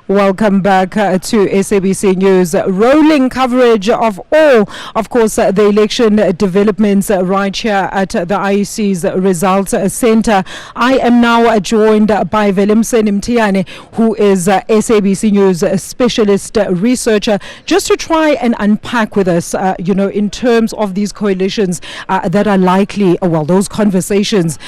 Welcome back to SABC News. Rolling coverage of all, of course, the election developments right here at the IEC's Results Center. I am now joined by Velemseni Mthiyane, who is SABC News specialist researcher, just to try and unpack with us, in terms of these coalitions that are likely, those conversations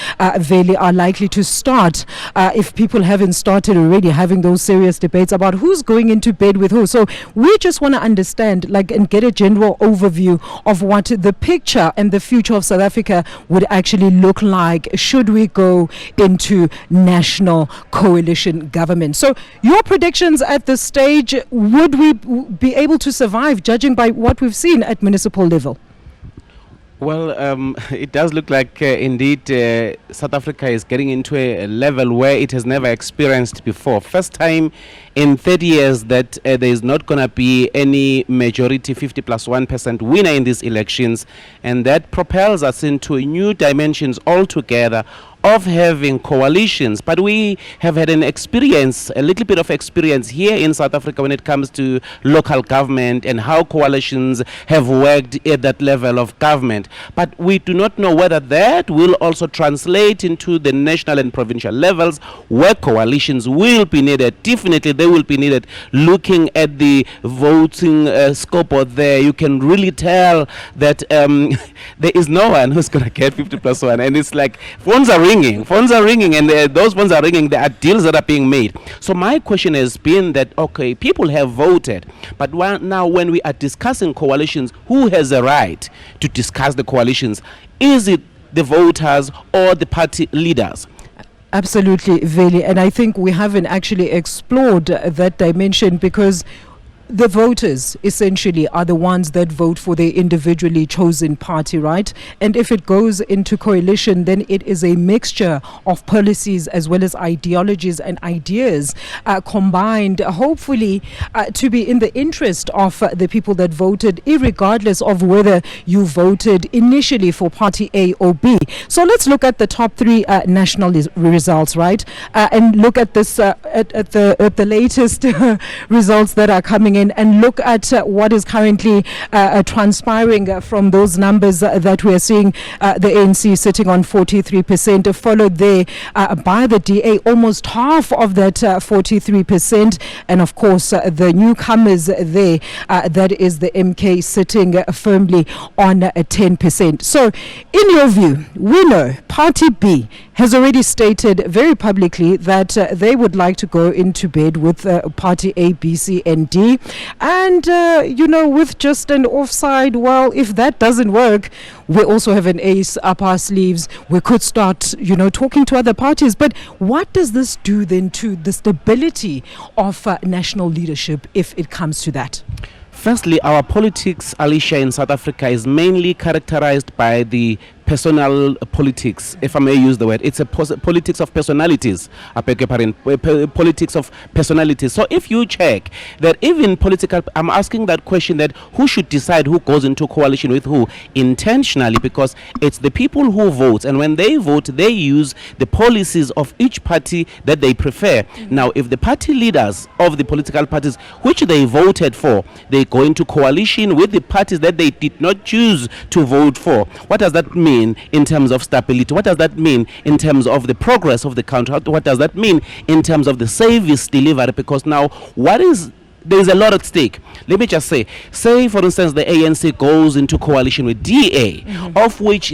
really are likely to start if people haven't started already having those serious debates about who's going into bed with who. So we just want to understand, and get a general overview of what the picture and the future of South Africa would actually look like should we go into national coalition government. So your predictions at this stage, would we be able to survive, judging by what we've seen at municipal level? Well, it does look like indeed South Africa is getting into a level where it has never experienced before. First time in 30 years that there is not going to be any majority 50+1% winner in these elections, and that propels us into new dimensions altogether of having coalitions. But we have had a little bit of experience here in South Africa when it comes to local government and how coalitions have worked at that level of government. But we do not know whether that will also translate into the national and provincial levels where coalitions will be needed. Definitely they will be needed. Looking at the voting scoreboard there, you can really tell that there is no one who's going to get 50+1, and it's like phones are ringing, and those phones are ringing. There are deals that are being made. So my question has been that, okay, people have voted, but now when we are discussing coalitions, who has a right to discuss the coalitions? Is it the voters or the party leaders? Absolutely, Veli, and I think we haven't actually explored that dimension, because the voters essentially are the ones that vote for their individually chosen party, right? And if it goes into coalition, then it is a mixture of policies as well as ideologies and ideas combined, hopefully to be in the interest of the people that voted, irregardless of whether you voted initially for party A or B. So let's look at the top three national results, right? And look at this at the latest results that are coming in, and look at what is currently transpiring from those numbers that we are seeing. The ANC sitting on 43%, followed there by the DA, almost half of that 43%, and of course the newcomers there, that is the MK, sitting firmly on 10%. So in your view, we know Party B has already stated very publicly that they would like to go into bed with Party A, B, C and D. And, with just an offside, well, if that doesn't work, we also have an ace up our sleeves. We could start, talking to other parties. But what does this do then to the stability of national leadership if it comes to that? Firstly, our politics, Alicia, in South Africa is mainly characterized by the personal politics, if I may use the word. It's a politics of personalities. I beg your pardon, politics of personalities. So if you check that even political, I'm asking that question, that who should decide who goes into coalition with who intentionally, because it's the people who vote, and when they vote, they use the policies of each party that they prefer. Now, if the party leaders of the political parties which they voted for, they go into coalition with the parties that they did not choose to vote for, what does that mean in terms of stability? What does that mean in terms of the progress of the country? What does that mean in terms of the service delivery? Because now there is a lot at stake. Let me just say, for instance, the ANC goes into coalition with DA, of which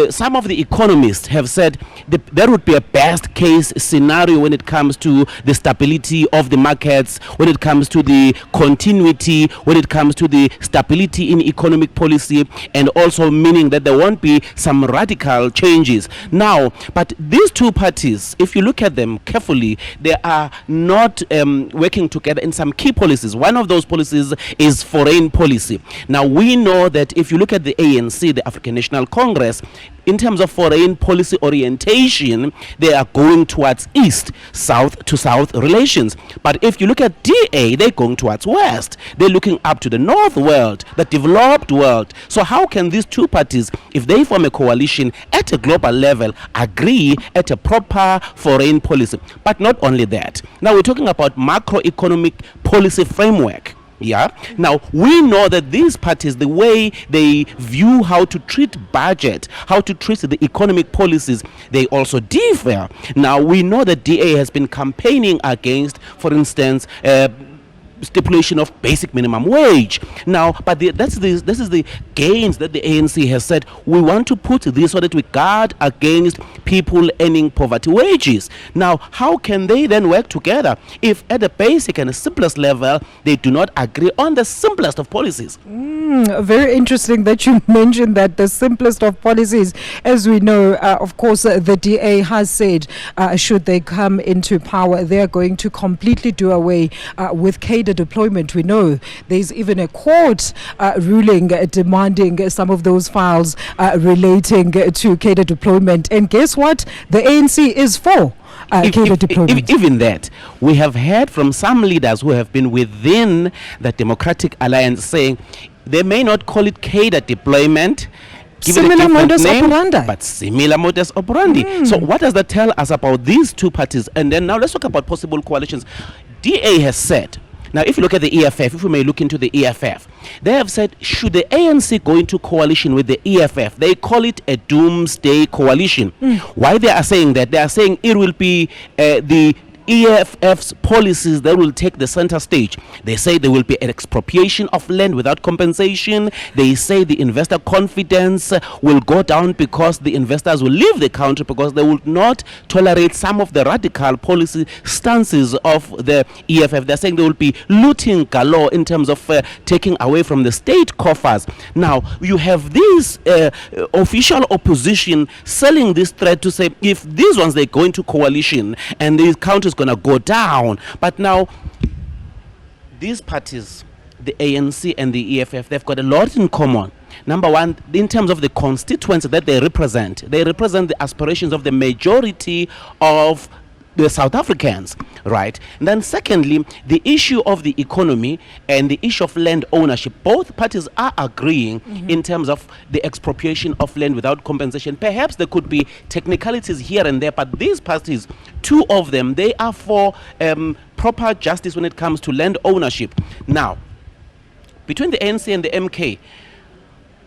some of the economists have said there would be a best case scenario when it comes to the stability of the markets, when it comes to the continuity, when it comes to the stability in economic policy, and also meaning that there won't be some radical changes. Now, but these two parties, if you look at them carefully, they are not working together in some key policies. One of those policies is foreign policy. Now we know that if you look at the ANC, the African National Congress, in terms of foreign policy orientation, they are going towards east, south to south relations. But if you look at DA, they're going towards west. They're looking up to the north world, the developed world. So how can these two parties, if they form a coalition at a global level, agree at a proper foreign policy? But not only that. Now we're talking about macroeconomic policy framework. Yeah. Now we know that these parties, the way they view how to treat budget, how to treat the economic policies, they also differ. Now we know that DA has been campaigning against, for instance, stipulation of basic minimum wage. Now, but this is the gains that the ANC has said we want to put this so that we guard against people earning poverty wages. Now, how can they then work together if at the basic and the simplest level they do not agree on the simplest of policies? Very interesting that you mentioned that the simplest of policies. As we know, of course, the DA has said should they come into power, they are going to completely do away with cadre deployment. We know there's even a court ruling demanding some of those files relating to cadre deployment. And guess what? The ANC is for cadre deployment. Even that, we have heard from some leaders who have been within the Democratic Alliance saying they may not call it cadre deployment, similar modus operandi. But similar modus operandi. So what does that tell us about these two parties? And then now let's talk about possible coalitions. DA has said, now if you look at the EFF, if we may look into the EFF, they have said should the ANC go into coalition with the EFF, they call it a doomsday coalition. Why they are saying that? They are saying it will be the EFF's policies that will take the center stage. They say there will be an expropriation of land without compensation. They say the investor confidence will go down because the investors will leave the country because they will not tolerate some of the radical policy stances of the EFF. They're saying there will be looting galore in terms of taking away from the state coffers. Now, you have this official opposition selling this threat to say if these ones they go into coalition and these countries going to go down. But now these parties, the ANC and the EFF, they've got a lot in common. Number one, in terms of the constituents that they represent the aspirations of the majority of the South Africans, right? And then secondly, the issue of the economy and the issue of land ownership, both parties are agreeing in terms of the expropriation of land without compensation. Perhaps there could be technicalities here and there, but these parties, two of them, they are for proper justice when it comes to land ownership. Now, between the ANC and the MK,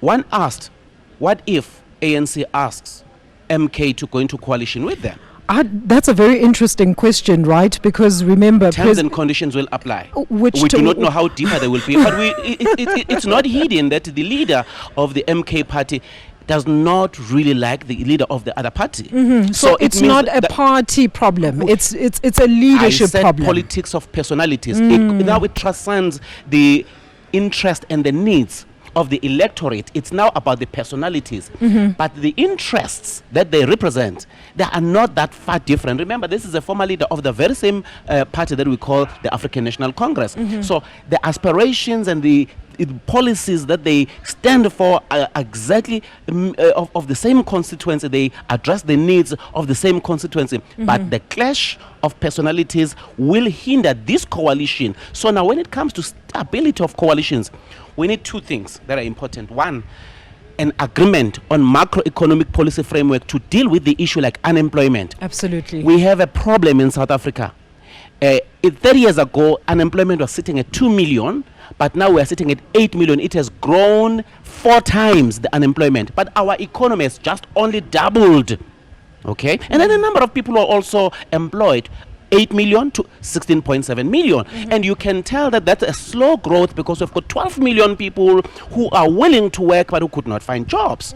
one asked, what if ANC asks MK to go into coalition with them? That's a very interesting question, right? Because remember, terms and conditions will apply. We do not know how deeper they will be, but it's not hidden that the leader of the MK party does not really like the leader of the other party. So it's not a party problem. It's a leadership problem. Politics of personalities. Now it transcends the interest and the needs of the electorate. It's now about the personalities, but the interests that they represent, they are not that far different. Remember, this is a former leader of the very same party that we call the African National Congress. So the aspirations and the policies that they stand for are exactly of the same constituency. They address the needs of the same constituency, but the clash of personalities will hinder this coalition. So now when it comes to stability of coalitions, we need two things that are important. One, an agreement on macroeconomic policy framework to deal with the issue like unemployment. Absolutely. We have a problem in South Africa. 30 years ago, unemployment was sitting at 2 million, but now we are sitting at 8 million. It has grown 4 times the unemployment, but our economy has just only doubled. Okay? And then the number of people who are also employed, 8 million to 16.7 million. And you can tell that that's a slow growth because we've got 12 million people who are willing to work but who could not find jobs.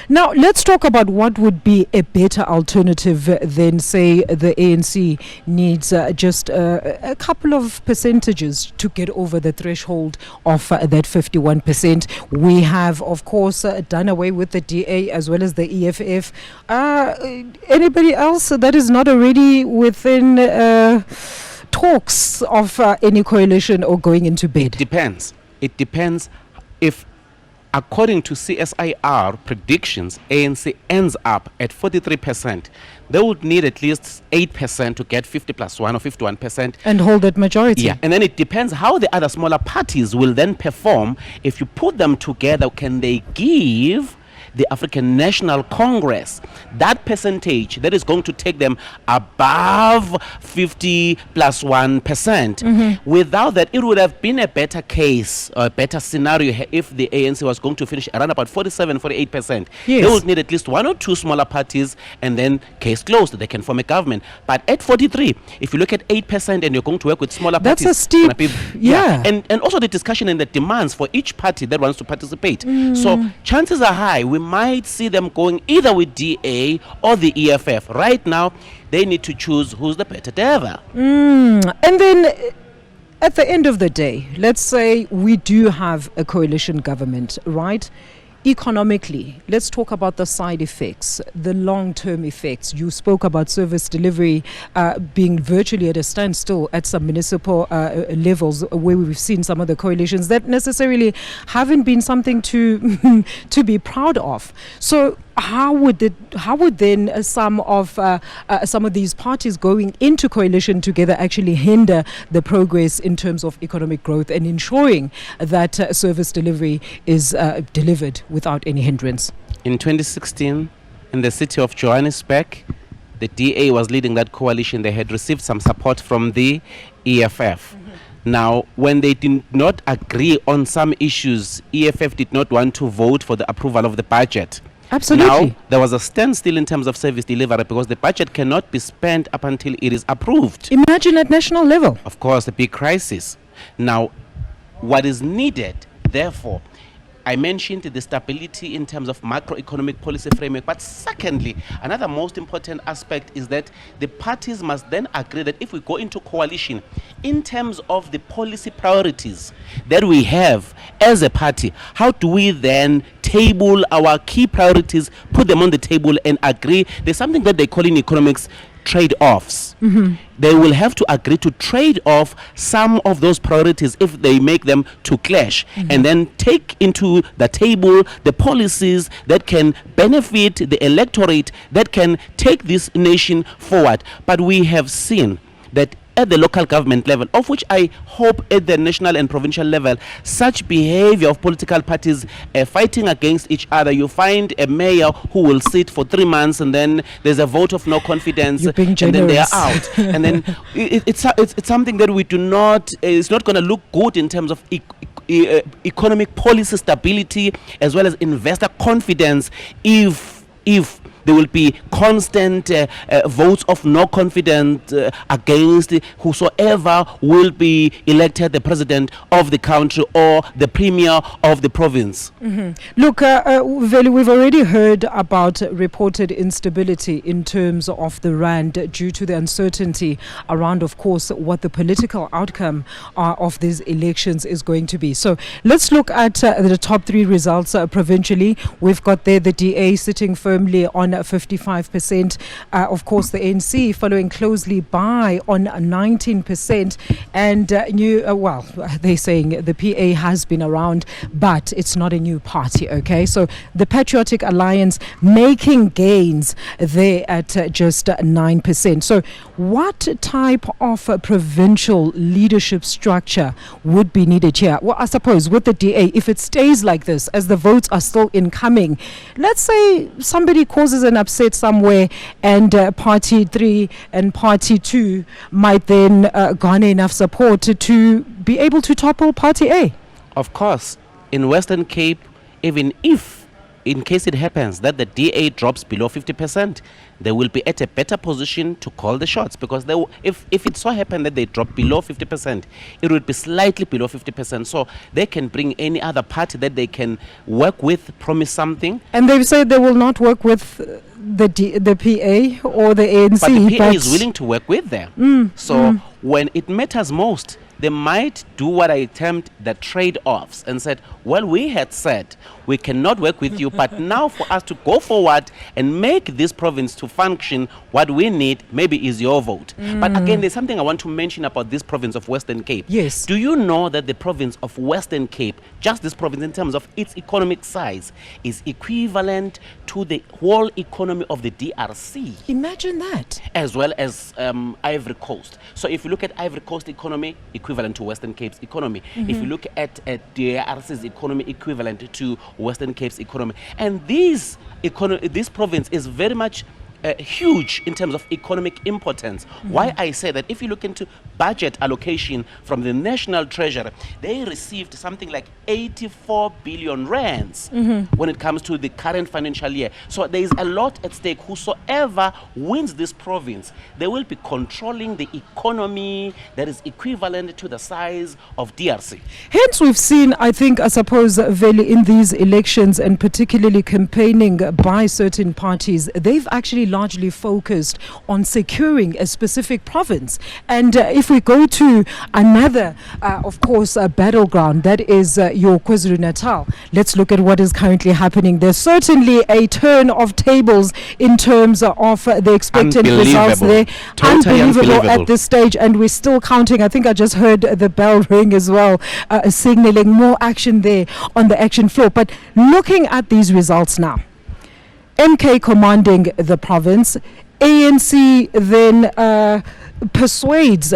Now, let's talk about what would be a better alternative than, say, the ANC needs just a couple of percentages to get over the threshold of that 51%. We have, of course, done away with the DA as well as the EFF. Anybody else that is not already within talks of any coalition or going into bed? It depends. It depends if according to CSIR predictions, ANC ends up at 43%. They would need at least 8% to get 50 plus 1 or 51%. And hold that majority. Yeah, and then it depends how the other smaller parties will then perform. If you put them together, can they give the African National Congress that percentage that is going to take them above 50 plus 1%? Without that, it would have been a better case, or a better scenario if the ANC was going to finish around about 47, 48%. Yes. They would need at least one or two smaller parties, and then case closed, they can form a government. But at 43, if you look at 8% and you're going to work with smaller That's parties, a steep, yeah. And also the discussion and the demands for each party that wants to participate. So chances are high we might see them going either with DA or the EFF. Right now, they need to choose who's the better driver. And then at the end of the day, let's say we do have a coalition government, right? Economically, let's talk about the side effects, the long-term effects. You spoke about service delivery being virtually at a standstill at some municipal levels, where we've seen some of the coalitions that necessarily haven't been something to to be proud of. So how would then some of these parties going into coalition together actually hinder the progress in terms of economic growth and ensuring that service delivery is delivered without any hindrance? In 2016, in the city of Johannesburg, the DA was leading that coalition. They had received some support from the EFF. Now, when they did not agree on some issues, EFF did not want to vote for the approval of the budget. Absolutely. Now, there was a standstill in terms of service delivery because the budget cannot be spent up until it is approved. Imagine at national level. Of course, a big crisis. Now, what is needed, therefore, I mentioned the stability in terms of macroeconomic policy framework, but secondly, another most important aspect is that the parties must then agree that if we go into coalition, in terms of the policy priorities that we have as a party, how do we then table our key priorities, put them on the table and agree? There's something that they call in economics trade-offs. They will have to agree to trade off some of those priorities if they make them to clash, and then take into the table the policies that can benefit the electorate, that can take this nation forward. But we have seen that at the local government level, of which I hope at the national and provincial level, such behavior of political parties fighting against each other. You find a mayor who will sit for 3 months and then there's a vote of no confidence You're being and then they are generous. out. And then it's something that we do not, it's not going to look good in terms of economic policy stability as well as investor confidence if there will be constant votes of no confidence against whosoever will be elected the president of the country or the premier of the province. Look, Veli, we've already heard about reported instability in terms of the rand due to the uncertainty around, of course, what the political outcome of these elections is going to be. So let's look at the top three results provincially. We've got there the DA sitting firmly on 55%. Of course, the ANC following closely by on 19%. And they're saying the PA has been around, but it's not a new party, okay? So the Patriotic Alliance making gains there at just 9%. So what type of provincial leadership structure would be needed here? Well, I suppose with the DA, if it stays like this, as the votes are still incoming, let's say somebody causes an upset somewhere and party 3 and party 2 might then garner enough support to be able to topple party A. Of course, in Western Cape, even if in case it happens that the DA drops below 50%, they will be at a better position to call the shots, because they if it so happened that they drop below 50%, it would be slightly below 50%. So they can bring any other party that they can work with, promise something. And they've said they will not work with the PA or the ANC. But the PA is willing to work with them. When it matters most, they might do what I termed the trade-offs and said, well, we had said we cannot work with you, but now for us to go forward and make this province to function, what we need maybe is your vote. But again, there's something I want to mention about this province of Western Cape. Yes. Do you know that the province of Western Cape, just this province in terms of its economic size, is equivalent to the whole economy of the DRC? Imagine that. As well as Ivory Coast. So if you look at Ivory Coast economy, equivalent to Western Cape's economy. If you look at DRC's economy, equivalent to Western Cape's economy. And this province is very much huge in terms of economic importance. Why I say that, if you look into budget allocation from the National Treasury, they received something like 84 billion rands when it comes to the current financial year. So there is a lot at stake. Whosoever wins this province, they will be controlling the economy that is equivalent to the size of DRC. Hence, we've seen, I suppose, Veli, in these elections, and particularly campaigning by certain parties, they've actually largely focused on securing a specific province. And if we go to another, of course, battleground, that is your KwaZulu-Natal, let's look at what is currently happening. There's certainly a turn of tables in terms of the expected results there. Totally unbelievable at this stage, and we're still counting. I think I just heard the bell ring as well, signaling more action there on the action floor. But looking at these results now, MK commanding the province, ANC then persuades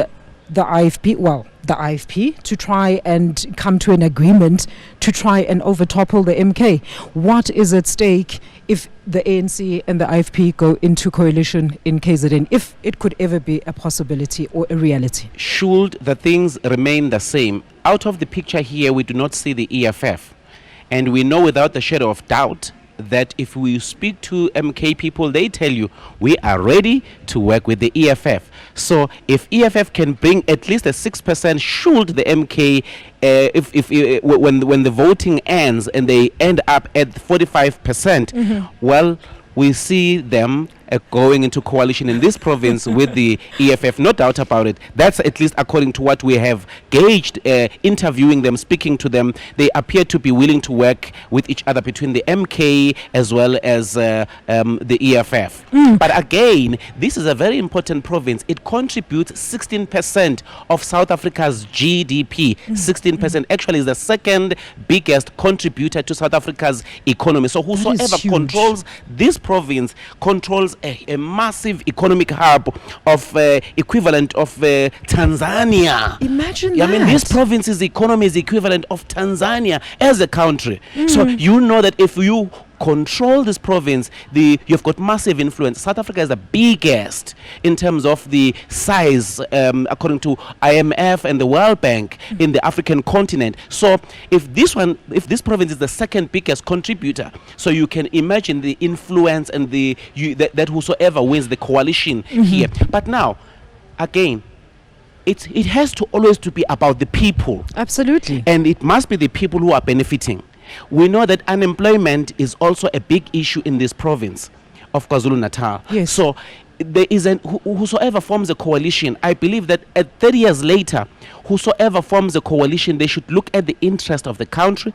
the IFP to try and come to an agreement to try and overtopple the MK. What is at stake if the ANC and the IFP go into coalition in KZN, if it could ever be a possibility or a reality? Should the things remain the same, out of the picture here, we do not see the EFF. And we know without a shadow of doubt that if we speak to MK people, they tell you we are ready to work with the EFF. So if EFF can bring at least a 6%, should the MK, when the voting ends and they end up at 45%, well, we see them going into coalition in this province with the EFF, no doubt about it. That's at least according to what we have gauged, interviewing them, speaking to them. They appear to be willing to work with each other between the MK as well as the EFF. But again, this is a very important province. It contributes 16% of South Africa's GDP. 16% actually is the second biggest contributor to South Africa's economy. So whosoever controls this province controls a massive economic hub of equivalent of Tanzania. Imagine that. I mean, this province's economy is equivalent of Tanzania as a country. So you know that if you control this province, you've got massive influence. South Africa is the biggest in terms of the size, according to IMF and the World Bank, in the African continent. So if this province is the second biggest contributor, so you can imagine the influence and that whosoever wins the coalition here. But now, again, it has to always to be about the people. Absolutely. And it must be the people who are benefiting. We know that unemployment is also a big issue in this province of KwaZulu-Natal. Yes. So there is whosoever forms a coalition, I believe that at 30 years later, whosoever forms a coalition, they should look at the interest of the country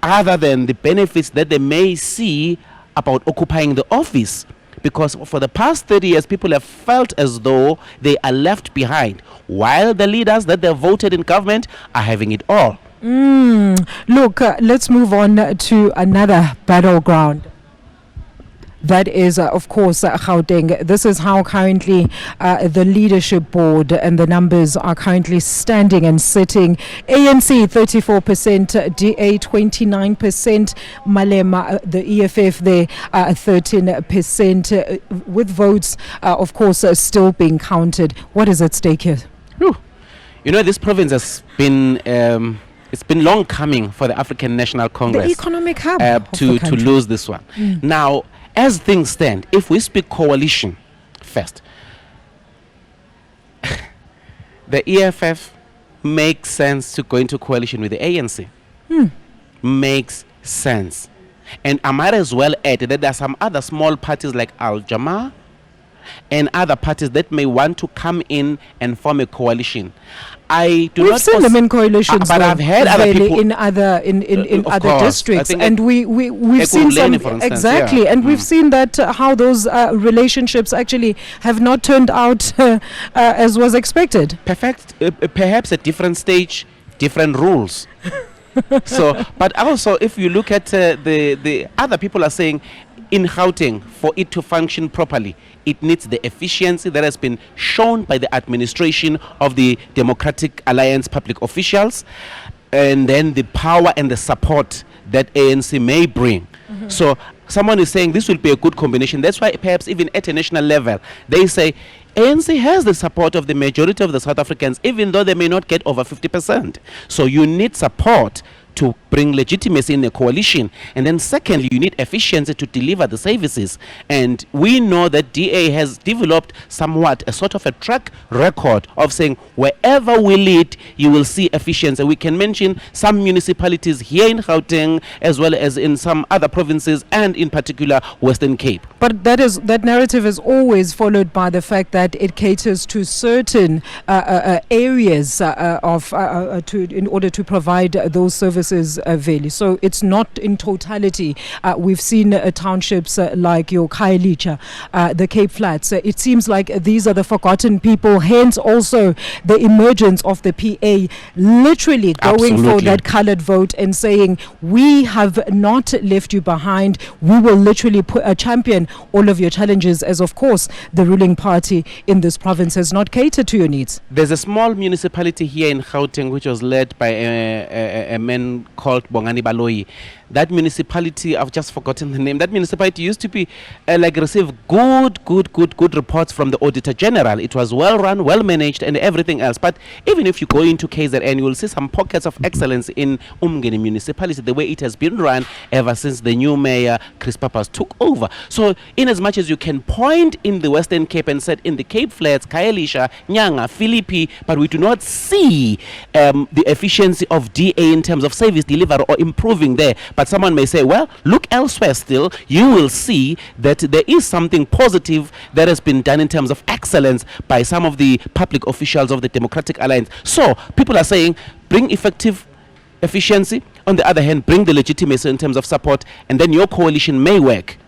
other than the benefits that they may see about occupying the office. Because for the past 30 years, people have felt as though they are left behind, while the leaders that they voted in government are having it all. Look, let's move on to another battleground. That is, of course, Gauteng. This is how currently the leadership board and the numbers are currently standing and sitting. ANC 34%, DA 29%, Malema, the EFF there 13%, with votes, of course, still being counted. What is at stake here? You know, this province has been... it's been long coming for the African National Congress, the economic hub, to lose this one. Now, as things stand, if we speak coalition first, the EFF makes sense to go into coalition with the ANC. Makes sense. And I might as well add that there are some other small parties like Al Jamaa and other parties that may want to come in and form a coalition. I do We've not seen them in coalitions, but I've heard other really people in other course. I districts, think and we've seen some Ekurhuleni, for instance, exactly, yeah. and we've seen that how those relationships actually have not turned out as was expected. Perhaps at different stage, different rules. So, but also if you look at the other people are saying, in Gauteng, for it to function properly, it needs the efficiency that has been shown by the administration of the Democratic Alliance public officials, and then the power and the support that ANC may bring. So someone is saying this will be a good combination. That's why perhaps even at a national level, they say ANC has the support of the majority of the South Africans, even though they may not get over 50%. So you need support to bring legitimacy in the coalition. And then secondly, you need efficiency to deliver the services. And we know that DA has developed somewhat a sort of a track record of saying wherever we lead, you will see efficiency. We can mention some municipalities here in Gauteng as well as in some other provinces, and in particular Western Cape. But that narrative is always followed by the fact that it caters to certain areas in order to provide those services. Veli. So it's not in totality. We've seen townships like your Khayelitsha, the Cape Flats. It seems like these are the forgotten people, hence also the emergence of the PA literally going for that coloured vote and saying, we have not left you behind. We will literally champion all of your challenges, as of course the ruling party in this province has not catered to your needs. There's a small municipality here in Gauteng which was led by a man called Bongani Baloyi. That municipality, I've just forgotten the name. That municipality used to be receive good reports from the Auditor General. It was well run, well managed, and everything else. But even if you go into KZN, you will see some pockets of excellence in Umgeni municipality, the way it has been run ever since the new mayor Chris Pappas took over. So, in as much as you can point in the Western Cape and said in the Cape Flats, Khayelitsha, Nyanga, Philippi, but we do not see the efficiency of DA in terms of service delivery or improving there. But someone may say, well, look elsewhere still, you will see that there is something positive that has been done in terms of excellence by some of the public officials of the Democratic Alliance. So people are saying, bring effective efficiency. On the other hand, bring the legitimacy in terms of support, and then your coalition may work.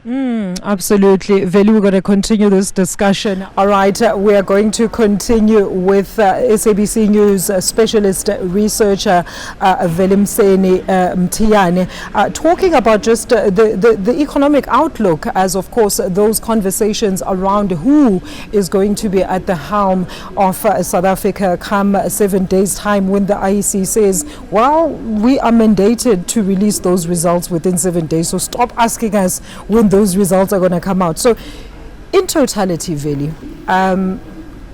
Absolutely. Veli, we're going to continue this discussion. All right, we are going to continue with SABC News specialist researcher Velemseni Mthiyane, talking about just the economic outlook, as of course those conversations around who is going to be at the helm of South Africa come 7 days' time, when the IEC says, well, we are mandated to release those results within 7 days. So stop asking us when those results are going to come out. So in totality, Veli,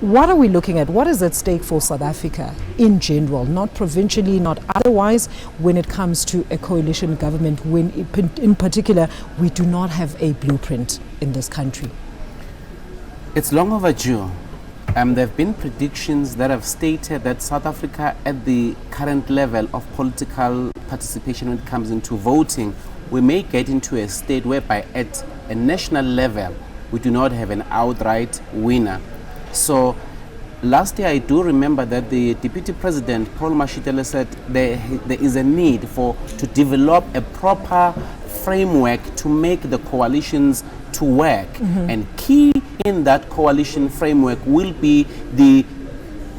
what are we looking at? What is at stake for South Africa in general, not provincially, not otherwise, when it comes to a coalition government, when in particular we do not have a blueprint in this country? It's long overdue. There have been predictions that have stated that South Africa, at the current level of political participation when it comes into voting, we may get into a state whereby at a national level we do not have an outright winner. So last year I do remember that the Deputy President Paul Mashitele said there is a need to develop a proper framework to make the coalitions to work, and key in that coalition framework will be the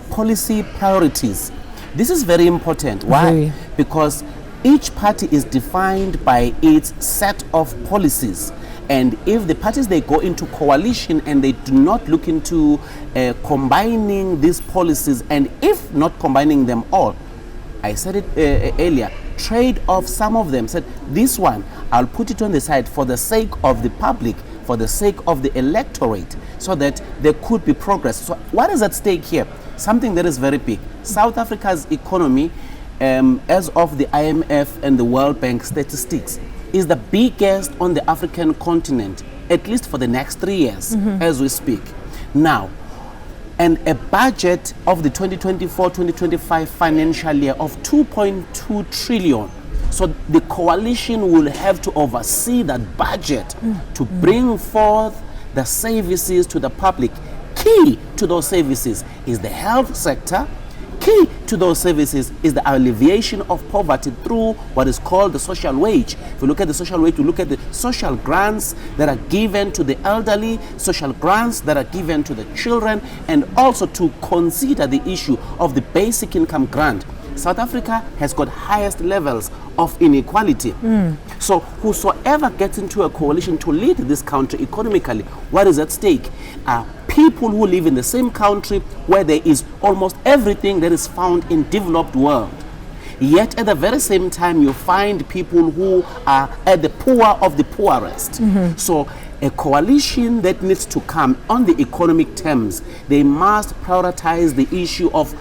policy priorities. This is very important. Why? Because each party is defined by its set of policies, and if the parties, they go into coalition and they do not look into combining these policies, and if not combining them all, I said it earlier, trade off some of them, said this one I'll put it on the side for the sake of the public, for the sake of the electorate, so that there could be progress. So what is at stake here? Something that is very big. South Africa's economy, as of the IMF and the World Bank statistics, is the biggest on the African continent, at least for the next 3 years as we speak. Now, and a budget of the 2024-2025 financial year of 2.2 trillion. So the coalition will have to oversee that budget to bring forth the services to the public. Key to those services is the health sector. Key to those services is the alleviation of poverty through what is called the social wage. If you look at the social wage, you look at the social grants that are given to the elderly, social grants that are given to the children, and also to consider the issue of the basic income grant. South Africa has got highest levels of inequality. So whosoever gets into a coalition to lead this country economically, what is at stake are people who live in the same country where there is almost everything that is found in developed world. Yet at the very same time, you find people who are at the poor of the poorest. So a coalition that needs to come on the economic terms, they must prioritize the issue of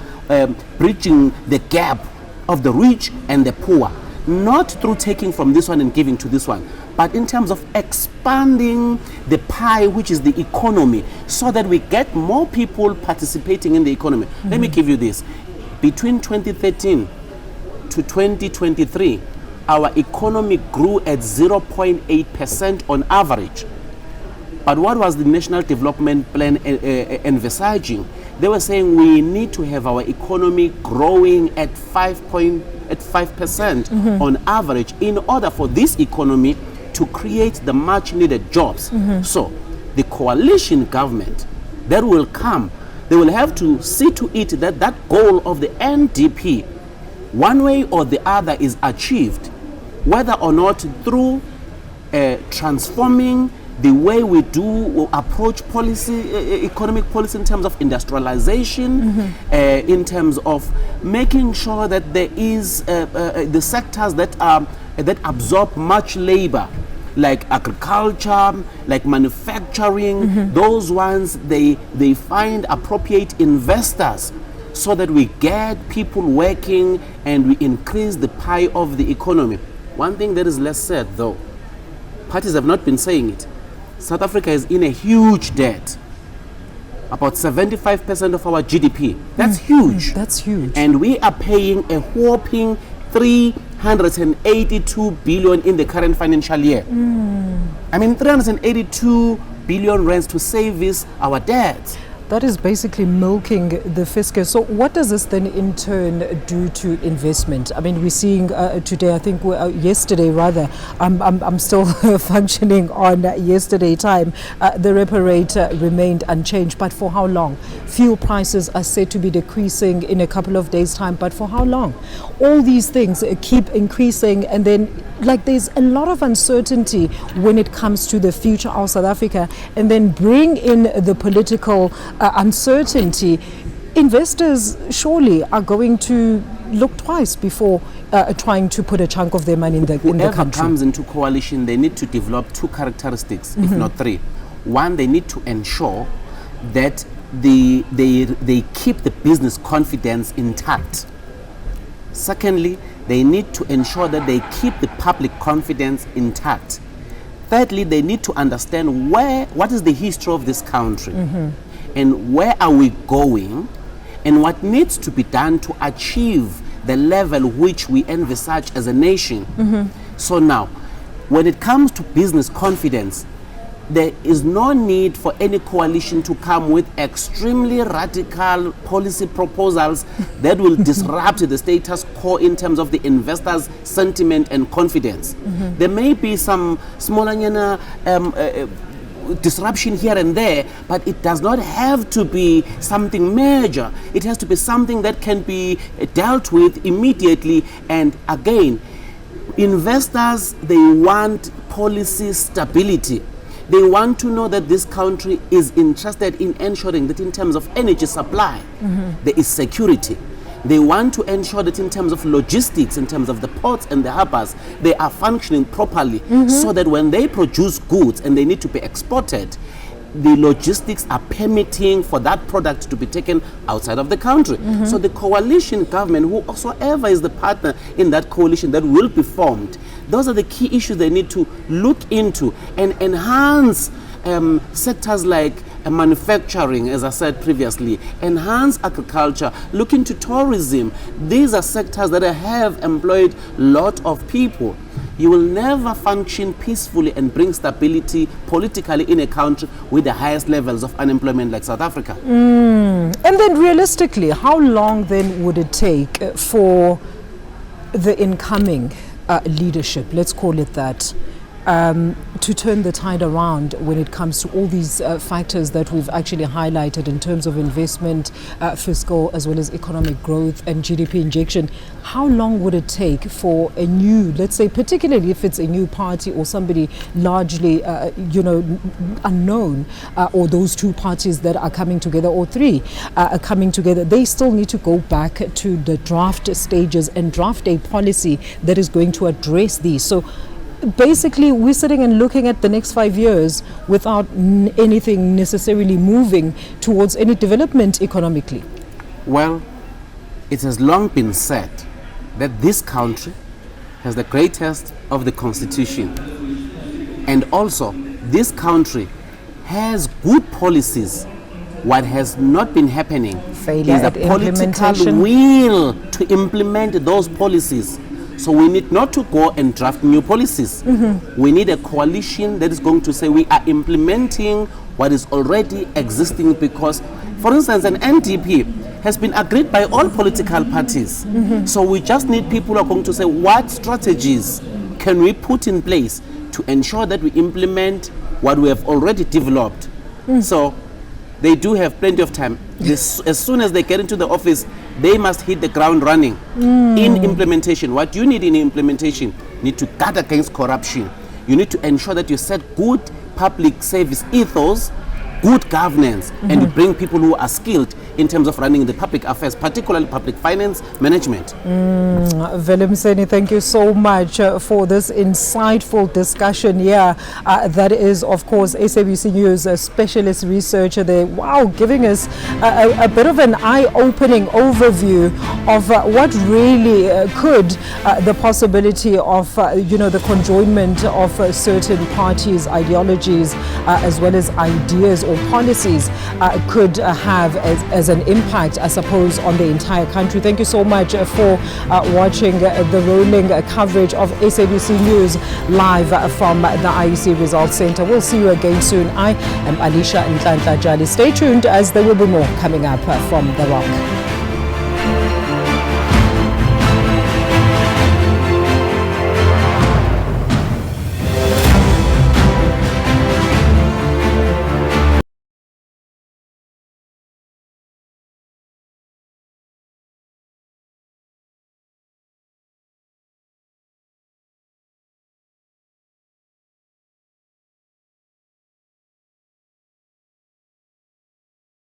bridging the gap of the rich and the poor, not through taking from this one and giving to this one, but in terms of expanding the pie, which is the economy, so that we get more people participating in the economy. Let me give you this. Between 2013 to 2023, our economy grew at 0.8% on average. But what was the National Development Plan envisaging? They were saying we need to have our economy growing at 5% on average in order for this economy to create the much needed jobs. So the coalition government that will come, they will have to see to it that that goal of the NDP, one way or the other, is achieved, whether or not through transforming the way we do approach policy, economic policy in terms of industrialization, in terms of making sure that there is the sectors that absorb much labor, like agriculture, like manufacturing. Those ones, they find appropriate investors so that we get people working and we increase the pie of the economy. One thing that is less said, though, parties have not been saying it. South Africa is in a huge debt, about 75% of our GDP. That's huge. That's huge. And we are paying a whopping 382 billion in the current financial year. I mean, 382 billion rands to service our debt. That is basically milking the fiscus. So what does this then in turn do to investment? I mean, we're seeing today, I think yesterday rather, I'm still functioning on yesterday time, the repo rate remained unchanged. But for how long? Fuel prices are said to be decreasing in a couple of days' time, but for how long? All these things keep increasing, and then there's a lot of uncertainty when it comes to the future of South Africa, and then bring in the political uncertainty. Investors surely are going to look twice before trying to put a chunk of their money in the country. Whoever comes into coalition, they need to develop two characteristics, if not three. One, they need to ensure that they keep the business confidence intact. Secondly, they need to ensure that they keep the public confidence intact. Thirdly, they need to understand what is the history of this country, and where are we going, and what needs to be done to achieve the level which we envisage as a nation. So now, when it comes to business confidence, there is no need for any coalition to come with extremely radical policy proposals that will disrupt the status quo in terms of the investors' sentiment and confidence. There may be some smaller disruption here and there, but it does not have to be something major. It has to be something that can be dealt with immediately. And again, investors, they want policy stability. They want to know that this country is interested in ensuring that in terms of energy supply, there is security. They want to ensure that in terms of logistics, in terms of the ports and the harbors, they are functioning properly, so that when they produce goods and they need to be exported, the logistics are permitting for that product to be taken outside of the country. So the coalition government, whosoever is the partner in that coalition that will be formed, those are the key issues they need to look into and enhance sectors like manufacturing, as I said previously, enhance agriculture, look into tourism. These are sectors that have employed a lot of people. you will never function peacefully and bring stability politically in a country with the highest levels of unemployment like South Africa. And then realistically, how long then would it take for the incoming leadership, let's call it that, to turn the tide around when it comes to all these factors that we've actually highlighted in terms of investment, fiscal, as well as economic growth and GDP injection? How long would it take for a new, let's say, particularly if it's a new party or somebody largely, unknown, or those two parties that are coming together, or three are coming together, they still need to go back to the draft stages and draft a policy that is going to address these. So basically, we're sitting and looking at the next 5 years without anything necessarily moving towards any development economically. Well, it has long been said that this country has the greatest of the constitution. And also, this country has good policies. What has not been happening Failure is the at political implementation. will to implement those policies. So we need not to go and draft new policies. We need a coalition that is going to say we are implementing what is already existing, because, for instance, an NDP has been agreed by all political parties. So we just need people who are going to say what strategies can we put in place to ensure that we implement what we have already developed. So they do have plenty of time. As soon as they get into the office, they must hit the ground running in implementation. What you need in implementation, you need to guard against corruption. You need to ensure that you set good public service ethos, good governance, and you bring people who are skilled in terms of running the public affairs, particularly public finance management. Velemseni, thank you so much for this insightful discussion here. That is, of course, SABC News specialist researcher there. Wow, giving us a bit of an eye-opening overview of what really could the possibility of, the conjoinment of certain parties, ideologies, as well as ideas or policies could have as an impact, I suppose, on the entire country. Thank you so much for watching the rolling coverage of SABC News live from the IEC Results Center. We'll see you again soon. I am Alicia Nhlanhla Jali. Stay tuned, as there will be more coming up from The Rock.